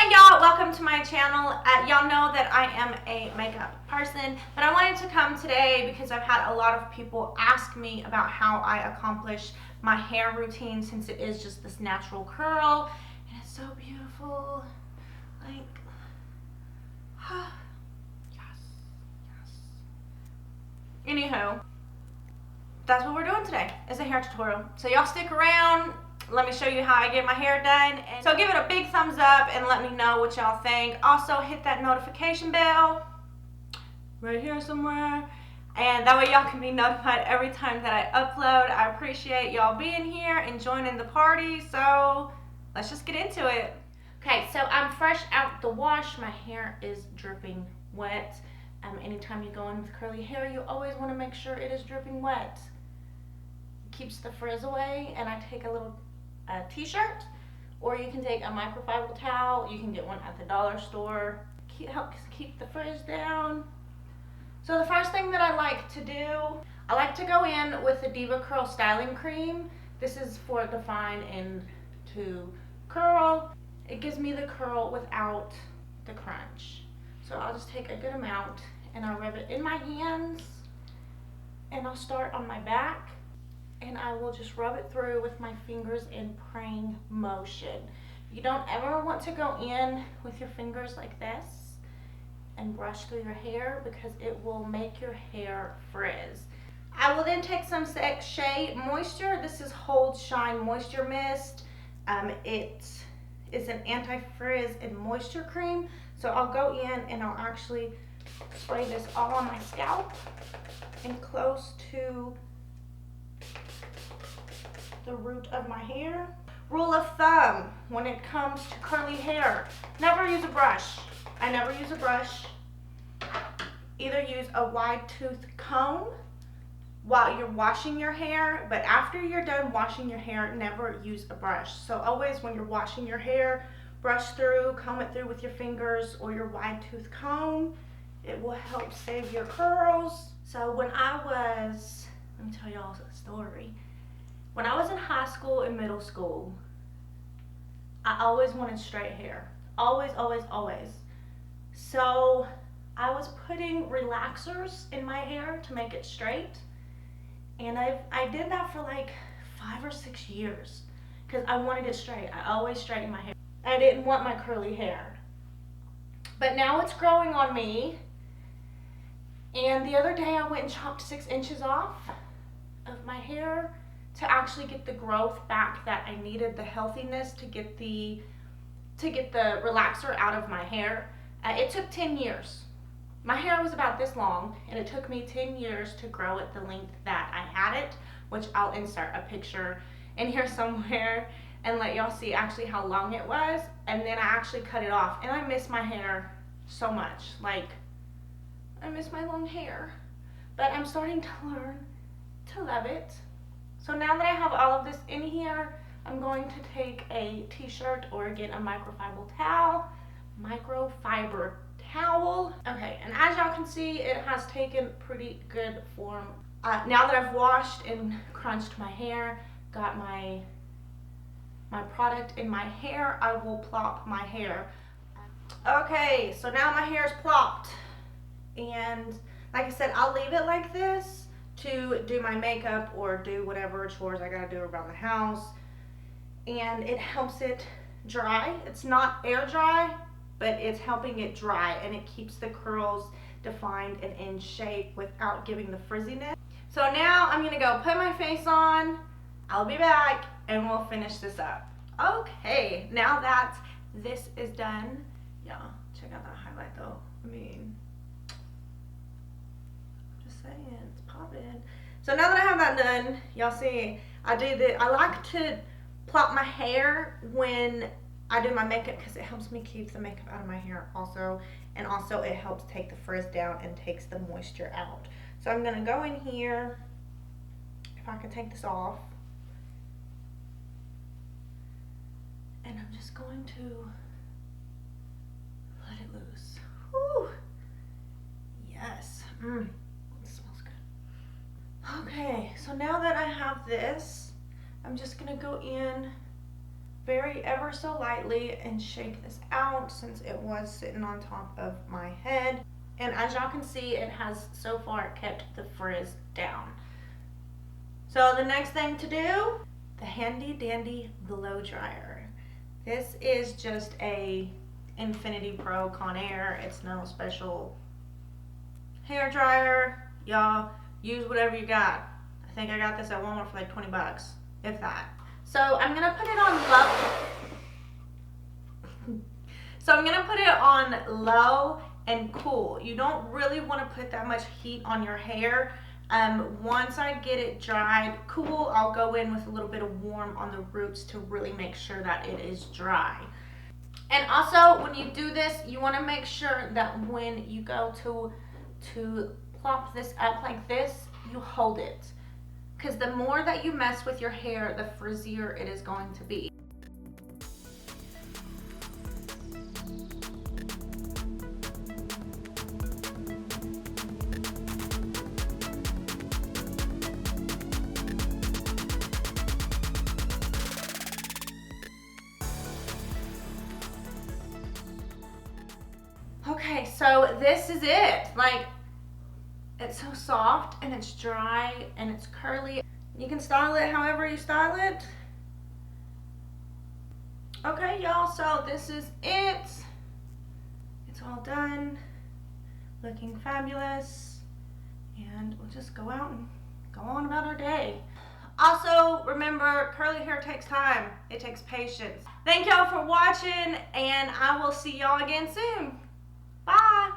Hi y'all, welcome to my channel. Y'all know that I am a makeup person, but I wanted to come today because I've had a lot of people ask me about how I accomplish my hair routine, since it is just this natural curl and it's so beautiful. Like, yes. Anywho, that's what we're doing today, is a hair tutorial. So y'all stick around. Let me show you how I get my hair done. And so give it a big thumbs up and let me know what y'all think. Also hit that notification bell right here somewhere. And that way y'all can be notified every time that I upload. I appreciate y'all being here and joining the party. So let's just get into it. Okay, so I'm fresh out the wash. My hair is dripping wet. Anytime you go in with curly hair, you always want to make sure it is dripping wet. It keeps the frizz away. And I take a little t-shirt, or you can take a microfiber towel. You can get one at the dollar store. Helps keep the frizz down. So the first thing that I like to do, I like to go in with the Diva Curl Styling Cream. This is for define and to curl. It gives me the curl without the crunch. So I'll just take a good amount and I'll rub it in my hands, and I'll start on my back. And I will just rub it through with my fingers in praying motion. You don't ever want to go in with your fingers like this and brush through your hair, because it will make your hair frizz. I will then take some Shea Moisture. This is Hold Shine Moisture Mist. It is an anti-frizz and moisture cream. So I'll go in and I'll actually spray this all on my scalp and close to the root of my hair. Rule of thumb when it comes to curly hair: never use a brush. I never use a brush. Either use a wide tooth comb while you're washing your hair, but after you're done washing your hair, never use a brush. So always when you're washing your hair, brush through, comb it through with your fingers or your wide tooth comb. It will help save your curls. So when I was, let me tell y'all a story. When I was in high school and middle school, I always wanted straight hair. Always, always, always. So I was putting relaxers in my hair to make it straight. And I did that for like 5 or 6 years because I wanted it straight. I always straightened my hair. I didn't want my curly hair. But now it's growing on me. And the other day I went and chopped 6 inches off of my hair to actually get the growth back that I needed, the healthiness to get the relaxer out of my hair. It took 10 years. My hair was about this long, and it took me 10 years to grow it the length that I had it, which I'll insert a picture in here somewhere and let y'all see actually how long it was. And then I actually cut it off, and I miss my hair so much. Like, I miss my long hair, but I'm starting to learn to love it. So now that I have all of this in here, I'm going to take a t-shirt, or again a microfiber towel. Okay, and as y'all can see, it has taken pretty good form. Now that I've washed and crunched my hair, got my product in my hair, I will plop my hair. Okay, so now my hair is plopped, and like I said, I'll leave it like this to do my makeup or do whatever chores I gotta do around the house. And it helps it dry. It's not air dry, but it's helping it dry, and it keeps the curls defined and in shape without giving the frizziness. So now I'm gonna go put my face on. I'll be back and we'll finish this up. Okay, now that this is done, yeah, check out that highlight though. I mean, saying, it's popping. So now that I have that done, y'all see I like to plop my hair when I do my makeup, because it helps me keep the makeup out of my hair also, and also it helps take the frizz down and takes the moisture out. So I'm gonna go in here, if I can take this off, and I'm just going to let it loose. Whew. Yes. Okay, so now that I have this, I'm just gonna go in very ever so lightly and shake this out since it was sitting on top of my head. And as y'all can see, it has so far kept the frizz down. So the next thing to do, the handy dandy blow dryer. This is just a Infinity Pro Conair. It's no special hair dryer. Y'all use whatever you got. I think I got this at Walmart for like 20 bucks, if that. So I'm gonna put it on low. And cool. You don't really want to put that much heat on your hair. Once I get it dried cool, I'll go in with a little bit of warm on the roots to really make sure that it is dry. And also, when you do this, you want to make sure that when you go to plop this up like this, you hold it. Because the more that you mess with your hair, the frizzier it is going to be. Okay, so this is it. Like, it's so soft and it's dry and it's curly. You can style it however you style it. Okay, y'all, so this is it. It's all done, looking fabulous. And we'll just go out and go on about our day. Also, remember, curly hair takes time. It takes patience. Thank y'all for watching, and I will see y'all again soon. Bye.